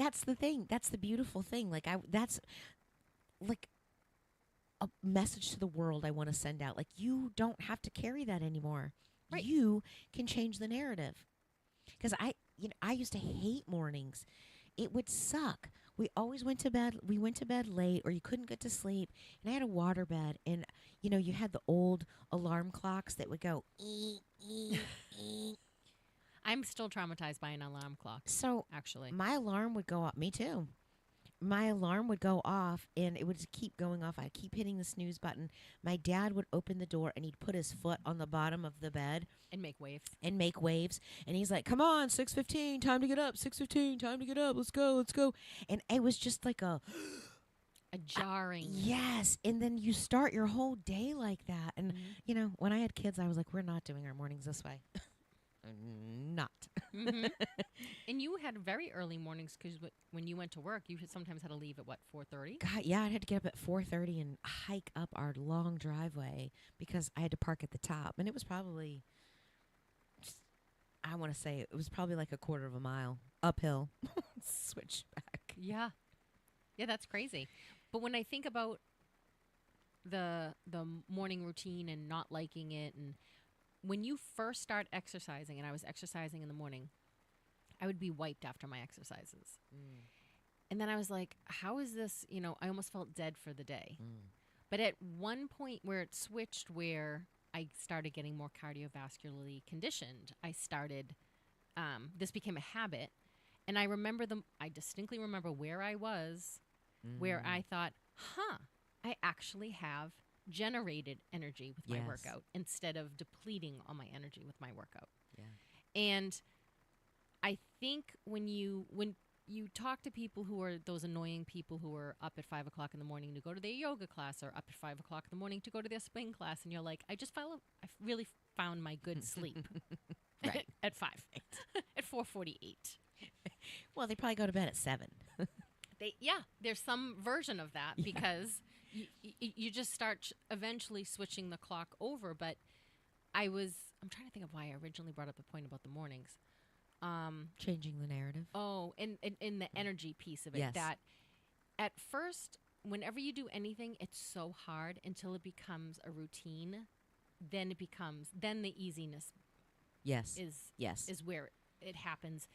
that's the thing. That's the beautiful thing. That's like a message to the world I want to send out. Like, you don't have to carry that anymore. Right. You can change the narrative. Because I used to hate mornings. It would suck. We always went to bed. We went to bed late, or you couldn't get to sleep. And I had a water bed, and you had the old alarm clocks that would go ee ee ee. I'm still traumatized by an alarm clock. So Actually, my alarm would go off. Me too. My alarm would go off, and it would just keep going off. I'd keep hitting the snooze button. My dad would open the door, and he'd put his foot on the bottom of the bed and make waves. and make waves. And he's like, "Come on, 6:15, time to get up. 6:15, time to get up. Let's go, let's go." And it was just like a jarring. yes. And then you start your whole day like that. And when I had kids, I was like, "We're not doing our mornings this way." Not. And you had very early mornings because when you went to work, you sometimes had to leave at what, 4:30? God, yeah, I had to get up at 4:30 and hike up our long driveway because I had to park at the top, and it was probably, I want to say, it was probably like a quarter of a mile uphill, switchback. Yeah, that's crazy. But when I think about the morning routine and not liking it, and when you first start exercising, and I was exercising in the morning, I would be wiped after my exercises. And then I was like, how is this, I almost felt dead for the day. But at one point where it switched, where I started getting more cardiovascularly conditioned, I started, this became a habit. And I distinctly remember where I was, where I thought, I actually have generated energy with my workout instead of depleting all my energy with my workout. Yeah. And I think when you talk to people who are those annoying people who are up at 5 o'clock in the morning to go to their yoga class, or up at 5 o'clock in the morning to go to their spin class, and you're like, I really found my good sleep Right. at 5, at 4:48. Well, they probably go to bed at 7. There's some version of that because you just start eventually switching the clock over. But I'm trying to think of why I originally brought up the point about the mornings. Changing the narrative. Oh, and the energy piece of it. Yes. That at first, whenever you do anything, it's so hard until it becomes a routine. Then the easiness Yes. is where it happens.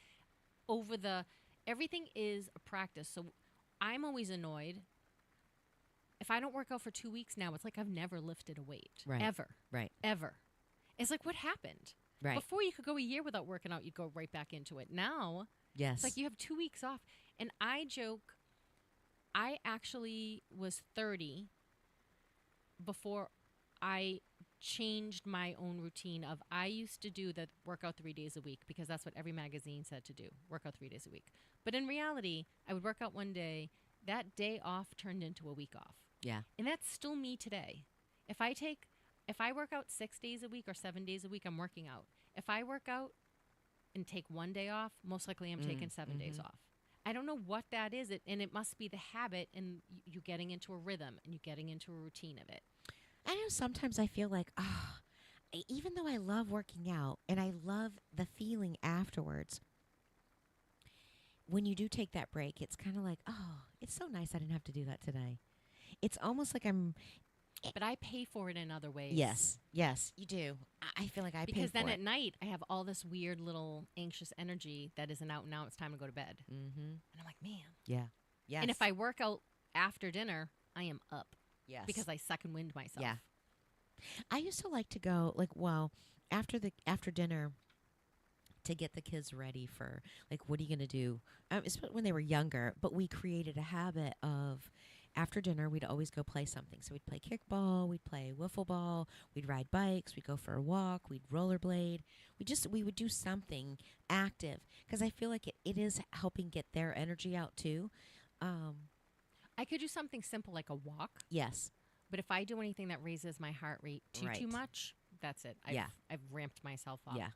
Everything is a practice. So I'm always annoyed if I don't work out for 2 weeks now. It's like I've never lifted a weight. Right. Ever. Right. Ever. It's like, what happened? Right. Before, you could go a year without working out. You'd go right back into it. Now, Yes. it's like you have 2 weeks off. And I joke, I actually was 30 before I changed my own routine of, I used to do the workout 3 days a week because that's what every magazine said to do, work out 3 days a week. But in reality, I would work out one day. That day off turned into a week off. Yeah. And that's still me today. If I work out 6 days a week or 7 days a week, I'm working out. If I work out and take one day off, most likely I'm taking 7 days off. I don't know what that is, and it must be the habit and you getting into a rhythm and you getting into a routine of it. I know sometimes I feel like, even though I love working out and I love the feeling afterwards, when you do take that break, it's kind of like, it's so nice I didn't have to do that today. It's almost like But I pay for it in other ways. Yes, you do. I feel like I pay for it. Because then at night, I have all this weird little anxious energy that isn't out now. It's time to go to bed. Mm-hmm. And I'm like, man. Yeah. Yes. And if I work out after dinner, I am up. Yes. Because I second wind myself. Yeah. I used to like to go, after dinner, to get the kids ready for, what are you going to do? Especially when they were younger, but we created a habit of, after dinner, we'd always go play something. So we'd play kickball, we'd play wiffle ball, we'd ride bikes, we'd go for a walk, we'd rollerblade. We would do something active, because I feel like it is helping get their energy out too. I could do something simple like a walk. Yes. But if I do anything that raises my heart rate too much, that's it. Yeah. I've ramped myself up. Yeah.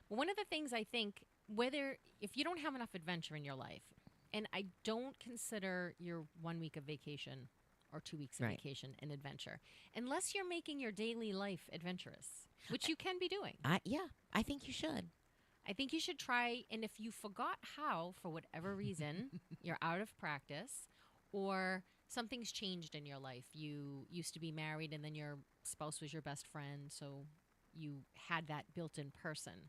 But one of the things I think, if you don't have enough adventure in your life, and I don't consider your 1 week of vacation or 2 weeks of vacation an adventure, unless you're making your daily life adventurous, which you can be doing. I think you should. I think you should try, and if you forgot how, for whatever reason, you're out of practice, or something's changed in your life. You used to be married, and then your spouse was your best friend, so you had that built in person.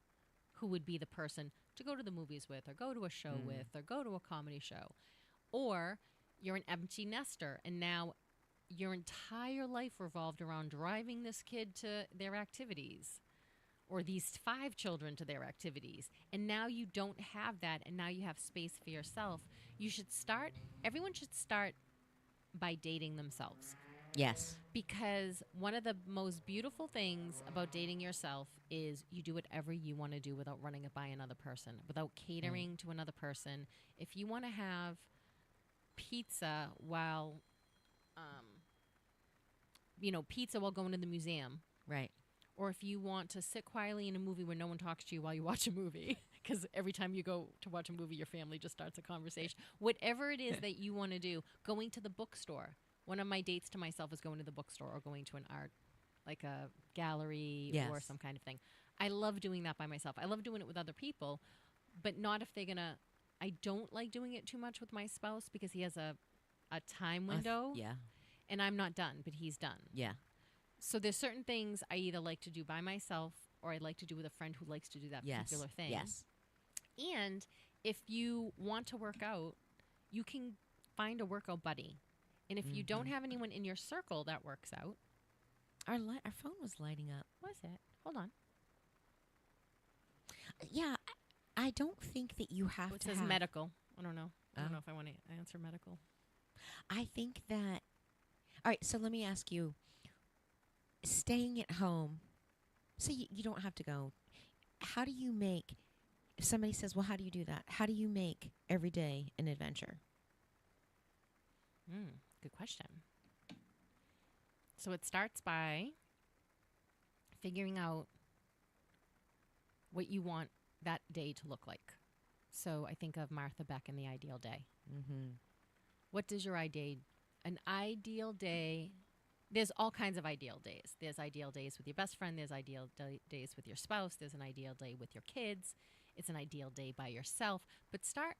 Who would be the person to go to the movies with, or go to a show with, or go to a comedy show? Or you're an empty nester, and now your entire life revolved around driving this kid to their activities or these 5 children to their activities. And now you don't have that, and now you have space for yourself. You should start, everyone should start by dating themselves. Yes. Because one of the most beautiful things about dating yourself is you do whatever you want to do without running it by another person, without catering to another person. If you want to have pizza while, pizza while going to the museum, Right. or if you want to sit quietly in a movie where no one talks to you while you watch a movie, because every time you go to watch a movie, your family just starts a conversation. Whatever it is that you want to do, going to the bookstore. One of my dates to myself is going to the bookstore or going to an art, like a gallery or Yes. some kind of thing. I love doing that by myself. I love doing it with other people, but not if they're going to. I don't like doing it too much with my spouse because he has a time window Yeah. and I'm not done, but he's done. Yeah. So there's certain things I either like to do by myself or I like to do with a friend who likes to do that Yes. particular thing. Yes. And if you want to work out, you can find a workout buddy. And if you don't have anyone in your circle that works out, Our phone was lighting up. what is it? Hold on. Yeah. I don't think that you have Oh, it to says have. medical. I don't know. I don't Oh. know if I want to answer medical. I think that. All right. So let me ask you. Staying at home. So you don't have to go. How do you make? If somebody says, "Well, how do you do that?" How do you make every day an adventure? Good question. So it starts by figuring out what you want that day to look like. So I think of Martha Beck and the ideal day. Mm-hmm. What does your an ideal day? There's all kinds of ideal days. There's ideal days with your best friend. There's ideal days with your spouse. There's an ideal day with your kids. It's an ideal day by yourself. But start,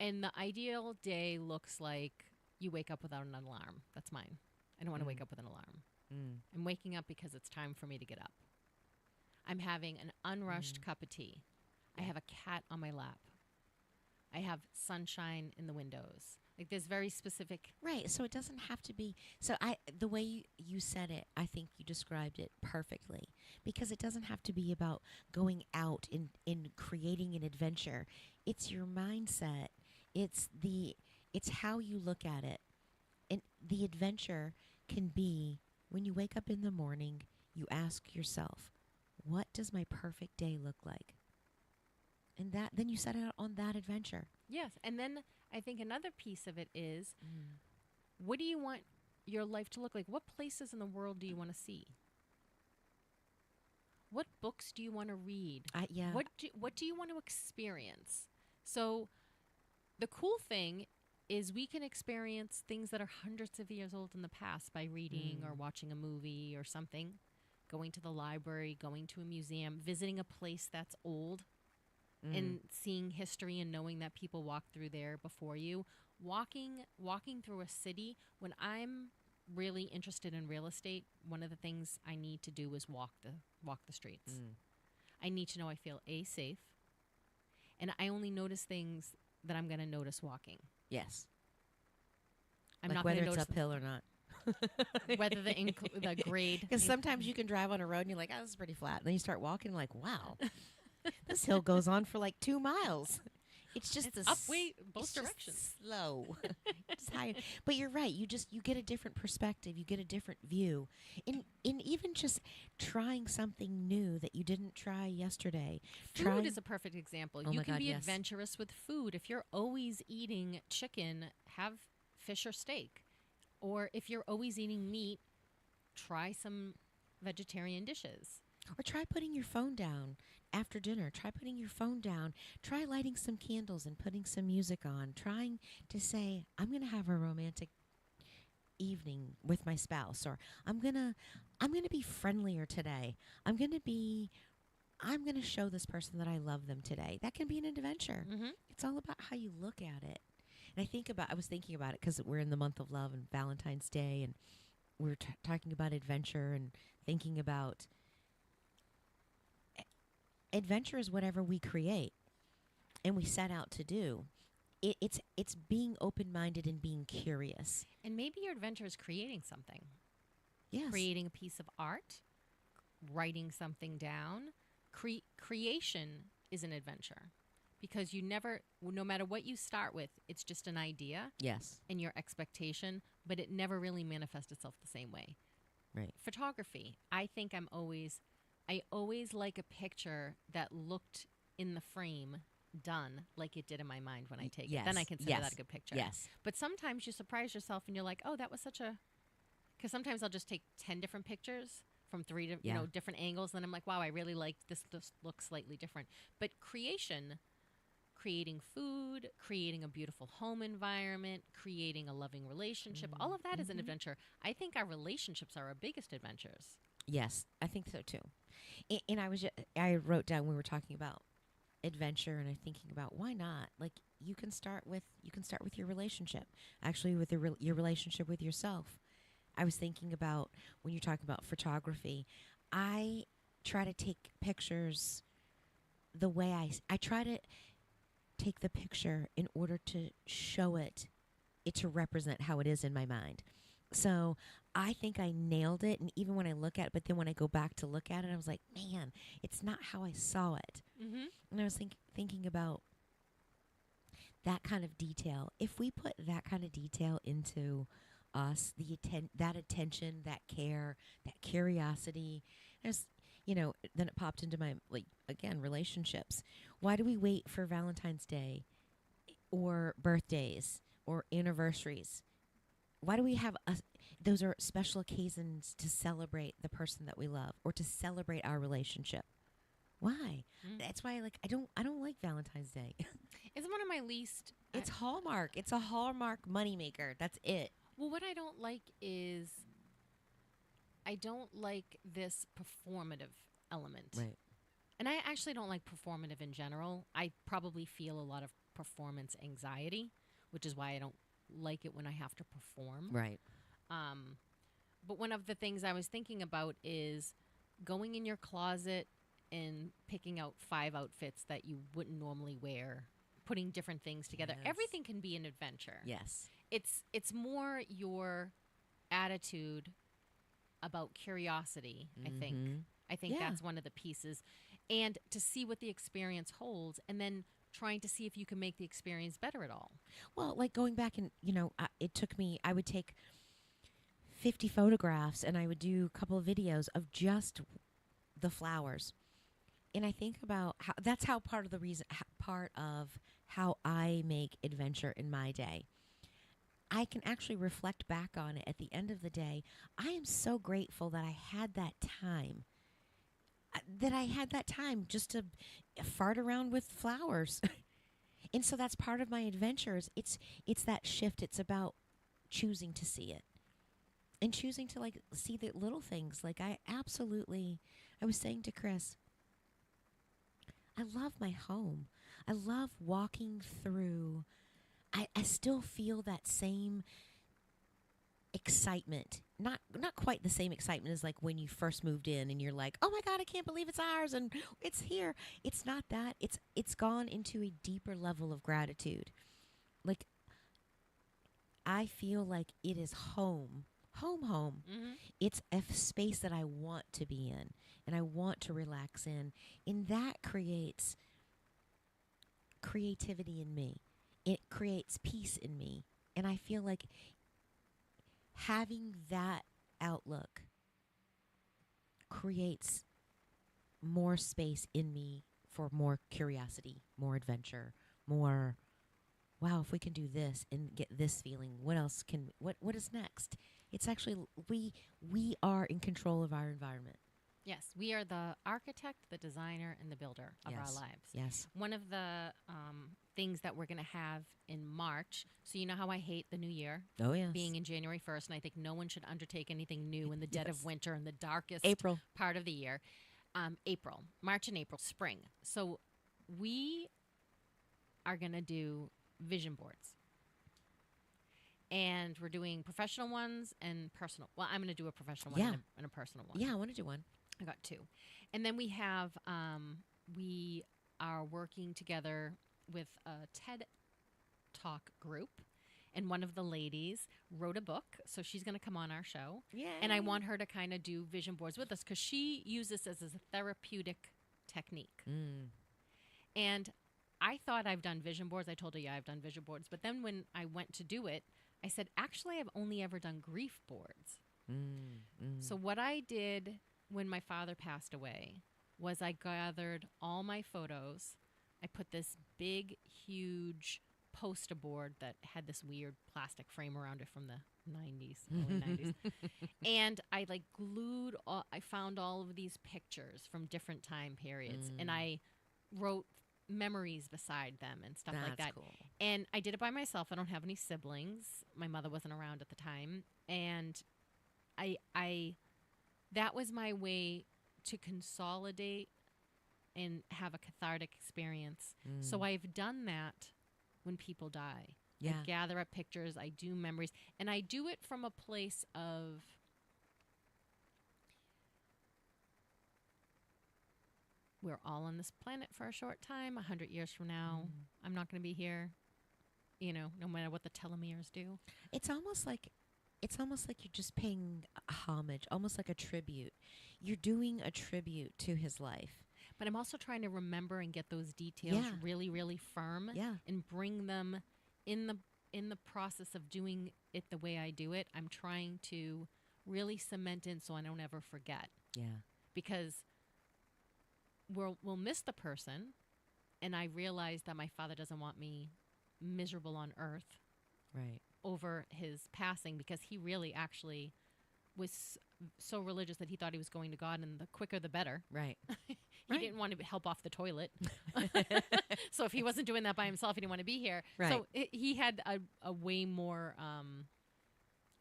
and the ideal day looks like you wake up without an alarm. That's mine. I don't want to wake up with an alarm. I'm waking up because it's time for me to get up. I'm having an unrushed cup of tea. I have a cat on my lap. I have sunshine in the windows. Like there's very specific. Right. So it doesn't have to be. So the way you said it, I think you described it perfectly, because it doesn't have to be about going out in creating an adventure. It's your mindset. It's how you look at it. And the adventure can be when you wake up in the morning, you ask yourself, what does my perfect day look like? And then you set out on that adventure. Yes. And then I think another piece of it is, what do you want your life to look like? What places in the world do you want to see? What books do you want to read? Yeah. What do you want to experience? So the cool thing is we can experience things that are hundreds of years old in the past by reading or watching a movie or something, going to the library, going to a museum, visiting a place that's old and seeing history and knowing that people walked through there before you. Walking through a city. When I'm really interested in real estate, one of the things I need to do is walk the streets. I need to know I feel safe, and I only notice things that I'm going to notice walking. Yes. I'm like not whether going to it's notice uphill or not. whether the grade. Because sometimes you can drive on a road and you're like, oh, this is pretty flat. And then you start walking like, wow, this hill goes on for like 2 miles. It's just It's up way both it's just directions. slow. Just high. But you're right. You get a different perspective. You get a different view. In even just trying something new that you didn't try yesterday. Food is a perfect example. Oh You my can God, be yes. adventurous with food. If you're always eating chicken, have fish or steak. Or if you're always eating meat, try some vegetarian dishes. Or try putting your phone down after dinner. Try putting your phone down. Try lighting some candles and putting some music on. Trying to say, I'm going to have a romantic evening with my spouse, or I'm going to be friendlier today. I'm going to be I'm going to show this person that I love them today. That can be an adventure. Mm-hmm. It's all about how you look at it. And I was thinking about it because we're in the month of love and Valentine's Day, and we're talking about adventure and thinking about adventure is whatever we create and we set out to do. It's being open minded and being curious. And maybe your adventure is creating something, Yes. creating a piece of art, writing something down. Creation is an adventure because you never, no matter what you start with, it's just an idea Yes. and your expectation, but it never really manifests itself the same way. Right. Photography, I think I always like a picture that looked in the frame done like it did in my mind when I take it. Then I Yes. consider Yes. that a good picture. Yes. But sometimes you surprise yourself and you're like, oh, that was such a. Because sometimes I'll just take 10 different pictures from 3 Yeah. different angles. And I'm like, wow, I really like this. This looks slightly different. But creating food, creating a beautiful home environment, creating a loving relationship, all of that is an Mhm. adventure. I think our relationships are our biggest adventures. Yes, I think so too. And I wrote down, we were talking about adventure, and I'm thinking about why not? Like you can start with your relationship. Actually, with your relationship with yourself. I was thinking about when you're talking about photography. I try to take pictures the way I try to take the picture in order to show it to represent how it is in my mind. So I think I nailed it, and even when I look at it, but then when I go back to look at it, I was like, man, it's not how I saw it. Mm-hmm. And I was thinking about that kind of detail. If we put that kind of detail into us, that attention, that care, that curiosity, there's, then it popped into my, like, again, relationships. Why do we wait for Valentine's Day or birthdays or anniversaries? Why do we have those are special occasions to celebrate the person that we love or to celebrate our relationship? Why? Mm. That's why I don't like Valentine's Day. It's one of my least. It's Hallmark. It's a Hallmark moneymaker. That's it. Well, what I don't like is I don't like this performative element. And I actually don't like performative in general. I probably feel a lot of performance anxiety, which is why I don't like it when I have to perform. Right. But one of the things I was thinking about is going in your closet and picking out 5 outfits that you wouldn't normally wear, putting different things together. Yes. Everything can be an adventure. Yes. It's more your attitude about curiosity, I think. Mhm. I think Yeah. that's one of the pieces. And to see what the experience holds and then trying to see if you can make the experience better at all. Well, like going back and, it took me, I would take 50 photographs and I would do a couple of videos of just the flowers. And I think about how that's how part of how I make adventure in my day. I can actually reflect back on it at the end of the day. I am so grateful that I had that time. Just to fart around with flowers. And so that's part of my adventures. It's that shift. It's about choosing to see it. And choosing to see the little things. I was saying to Chris, I love my home. I love walking through. I still feel that same excitement. Not quite the same excitement as like when you first moved in and you're like, oh my God, I can't believe it's ours and it's here. It's not that. It's gone into a deeper level of gratitude. Like I feel like it is home. Home. Mm-hmm. It's a space that I want to be in and I want to relax in. And that creates creativity in me. It creates peace in me. And I feel like having that outlook creates more space in me for more curiosity, more adventure, more, wow, if we can do this and get this feeling, what is next? It's actually, we are in control of our environment. Yes, we are the architect, the designer, and the builder of Yes. our lives. Yes. One of the things that we're going to have in March, so you know how I hate the new year Oh, yes. being in January 1st, and I think no one should undertake anything new in the dead Yes. of winter and the darkest April. part of the year. April, March and April, spring. So we are going to do vision boards. And we're doing professional ones and personal. Well, I'm going to do a professional one Yeah. and a personal one. Yeah, I want to do one. I got two. And then we have, we are working together with a TED Talk group. And one of the ladies wrote a book. So she's going to come on our show. Yeah. And I want her to kind of do vision boards with us because she uses this as a therapeutic technique. And I thought I've done vision boards. I told her, yeah, I've done vision boards. But then when I went to do it, I said, actually, I've only ever done grief boards. So what I did when my father passed away was I gathered all my photos. I put this big, huge poster board that had this weird plastic frame around it from the 90s, early 90s. And I like glued, I found all of these pictures from different time periods. And I wrote memories beside them and stuff like that. Cool. And I did it by myself. I don't have any siblings. My mother wasn't around at the time. And I that was my way to consolidate and have a cathartic experience. So I've done that when people die. Yeah. I gather up pictures, I do memories, and I do it from a place of we're all on this planet for a short time. 100 years from now, I'm not going to be here, you know, no matter what the telomeres do. It's almost like you're just paying homage, almost like a tribute. You're doing a tribute to his life. But I'm also trying to remember and get those details Yeah. really, really firm Yeah. and bring them in the process of doing it the way I do it. I'm trying to really cement in so I don't ever forget. Yeah. Because we'll miss the person, and I realize that my father doesn't want me miserable on earth Right. over his passing because he really actually was so religious that he thought he was going to God, and the quicker the better. Right. He Right. didn't want to help off the toilet. So if he wasn't doing that by himself, he didn't want to be here. Right. So he had a way more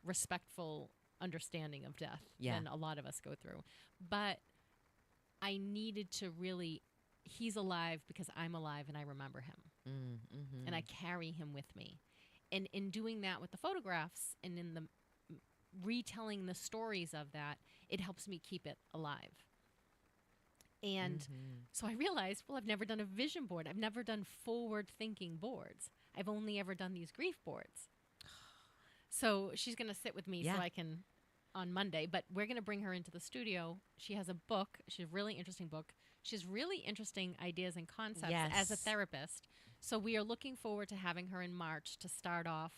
respectful understanding of death than a lot of us go through. But I needed to really, he's alive because I'm alive and I remember him. And I carry him with me. And in doing that with the photographs and in the retelling the stories of that, it helps me keep it alive. And so I realized, well, I've never done a vision board. I've never done forward-thinking boards. I've only ever done these grief boards. So she's going to sit with me so I can, on Monday, but we're going to bring her into the studio. She has a book. She has a really interesting book. She has really interesting ideas and concepts as a therapist. So we are looking forward to having her in March to start off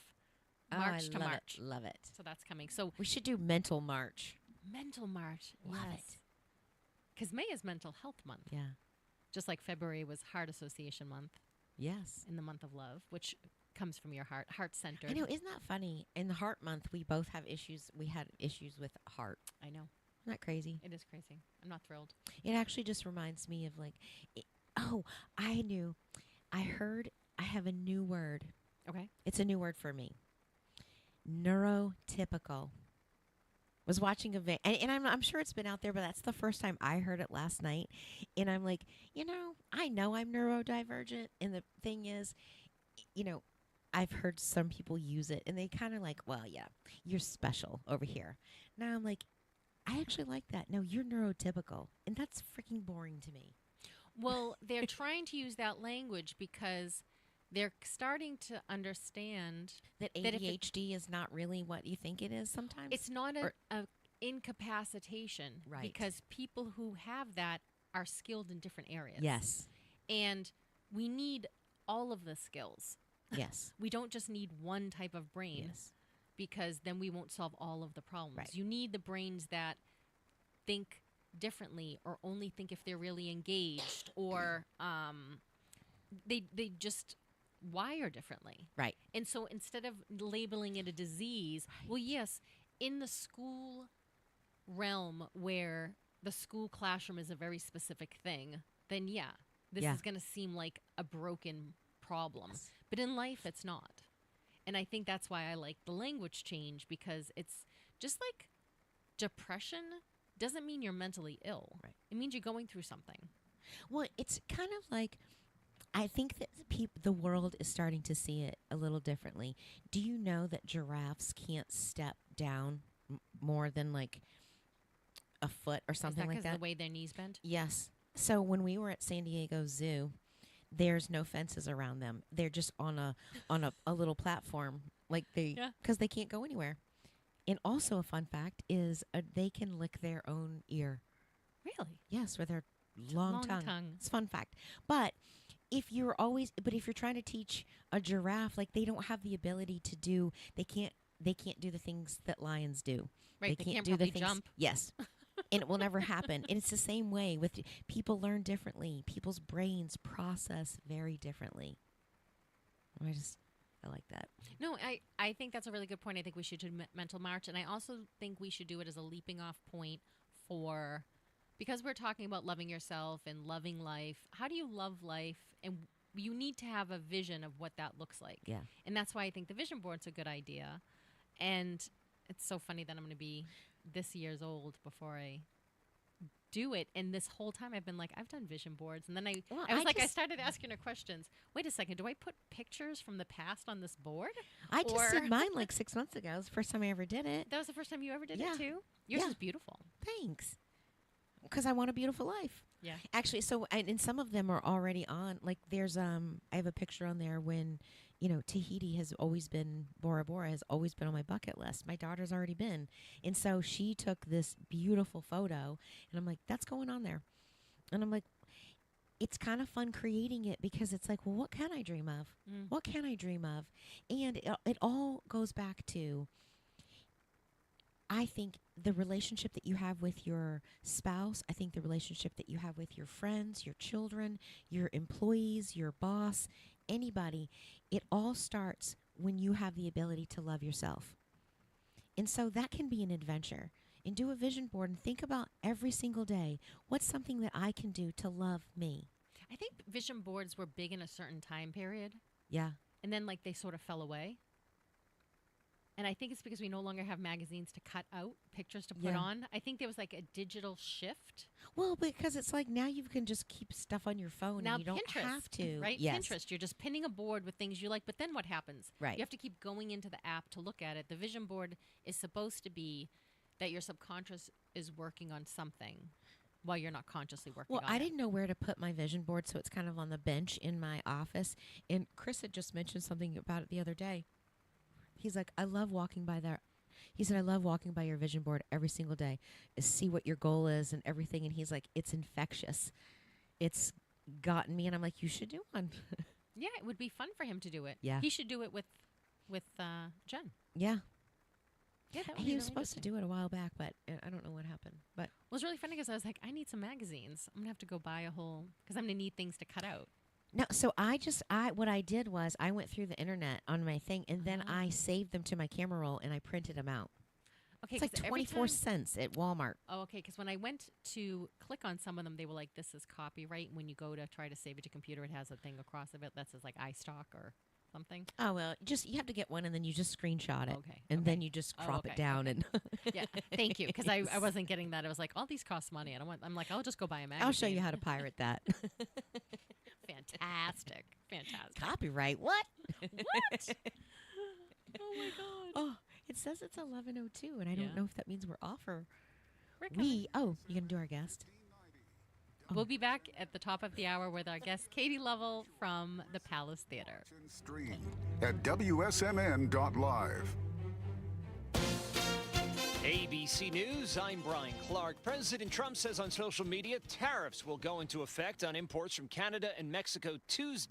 March to March. Love it. So that's coming. So We should do mental March. mental March. Love it. Because May is Mental Health Month. Yeah. Just like February was Heart Association Month Yes. in the month of love, which comes from your heart-centered. I know, isn't that funny? In the Heart Month, we both have issues. We had issues with heart. I know. Isn't that crazy? It is crazy. I'm not thrilled. It actually just reminds me of like, I heard I have a new word. Okay. It's a new word for me. Neurotypical. Was watching a and I'm sure it's been out there, but that's the first time I heard it last night. And I'm like, I know I'm neurodivergent. And the thing is, I've heard some people use it and they kind of like, well, yeah, you're special over here. Now I'm like, I actually like that. No, you're neurotypical. And that's freaking boring to me. Well, they're trying to use that language because they're starting to understand that ADHD is not really what you think it is sometimes. It's not a incapacitation. Right. Because people who have that are skilled in different areas. Yes. And we need all of the skills. Yes. We don't just need one type of brain. Yes. Because then we won't solve all of the problems. Right. You need the brains that think differently or only think if they're really engaged or they just wire differently. Right. And so instead of labeling it a disease, well, yes, in the school realm where the school classroom is a very specific thing, then this is going to seem like a broken problem. Yes. But in life, it's not. And I think that's why I like the language change, because it's just like depression doesn't mean you're mentally ill. Right. It means you're going through something. Well, it's kind of like I think that the world is starting to see it a little differently. Do you know that giraffes can't step down more than like a foot or Is something that like because of that? the way their knees bend? Yes. So when we were at San Diego Zoo, there's no fences around them. They're just on a little platform, like Yeah. because they can't go anywhere. And also a fun fact is they can lick their own ear. Really? Yes, with their long tongue. It's a fun fact. But if you're trying to teach a giraffe, like they don't have the ability to do, they can't do the things that lions do. Right. They They can't do the probably things. jump. Yes. And it will never happen. And it's the same way with people learn differently. People's brains process very differently. I like that. No, I think that's a really good point. I think we should do mental march. And I also think we should do it as a leaping off point for, because we're talking about loving yourself and loving life. How do you love life? And you need to have a vision of what that looks like. Yeah. And that's why I think the vision board's a good idea. And it's so funny that I'm going to be this year's old before I do it. And this whole time I've been like, I've done vision boards. And then I I started asking her questions. Wait a second. Do I put pictures from the past on this board? I just Or- did mine like 6 months ago. It was the first time I ever did it. That was the first time you ever did Yeah. it too? Yours Yeah. is beautiful. Thanks. Because I want a beautiful life. Yeah. Actually, and some of them are already on. Like there's I have a picture on there when, Tahiti has always been Bora Bora has always been on my bucket list. My daughter's already been, and so she took this beautiful photo, and I'm like, that's going on there, and I'm like, it's kind of fun creating it because it's like, well, what can I dream of? Mm. What can I dream of? And it all goes back to, I think the relationship that you have with your spouse, I think the relationship that you have with your friends, your children, your employees, your boss, anybody, it all starts when you have the ability to love yourself. And so that can be an adventure. And do a vision board and think about every single day, what's something that I can do to love me? I think vision boards were big in a certain time period. Yeah. And then like they sort of fell away. And I think it's because we no longer have magazines to cut out pictures to put Yeah. on. I think there was like a digital shift. Well, because it's like now you can just keep stuff on your phone Now and you don't Pinterest, have to. right? Yes. Pinterest, you're just pinning a board with things you like, but then what happens? Right. You have to keep going into the app to look at it. The vision board is supposed to be that your subconscious is working on something while you're not consciously working Well, on I it. didn't know where to put my vision board, so it's kind of on the bench in my office. And Chris had just mentioned something about it the other day. He's like, I love walking by there. He said, I love walking by your vision board every single day, is see what your goal is and everything. And he's like, it's infectious. It's gotten me. And I'm like, you should do one. Yeah, it would be fun for him to do it. Yeah. He should do it with Jen. Yeah. Yeah, that would He be was really supposed to interesting. do it a while back, but I don't know what happened. But Well, it was really funny because I was like, I need some magazines. I'm gonna have to go buy a whole because I'm gonna need things to cut out. no, so what I did was I went through the internet on my thing and then Ah. I saved them to my camera roll and I printed them out. Okay, It's like 'cause every 24 time- cents at Walmart. Oh, okay. Because when I went to click on some of them, they were like, "This is copyright." When you go to try to save it to computer, it has a thing across of it that says like iStock or something. Oh, well, you have to get one and then you just screenshot it. Okay. And okay. then you just Oh, crop okay, it down okay. and Yeah, thank you. Because I wasn't getting that. I was like, all these cost money. I don't want. I'm like, I'll just go buy a magazine. I'll show you how to pirate that. Fantastic, fantastic. Copyright. What? What? Oh my god. Oh, it says it's 11:02 and I Yeah. don't know if that means we're off or We're coming. you going to do our guest? We'll be back at the top of the hour with our guest Katie Lovell from the Palace Theater. Stream at WSMN.live. ABC News, I'm Brian Clark. President Trump says on social media tariffs will go into effect on imports from Canada and Mexico Tuesday.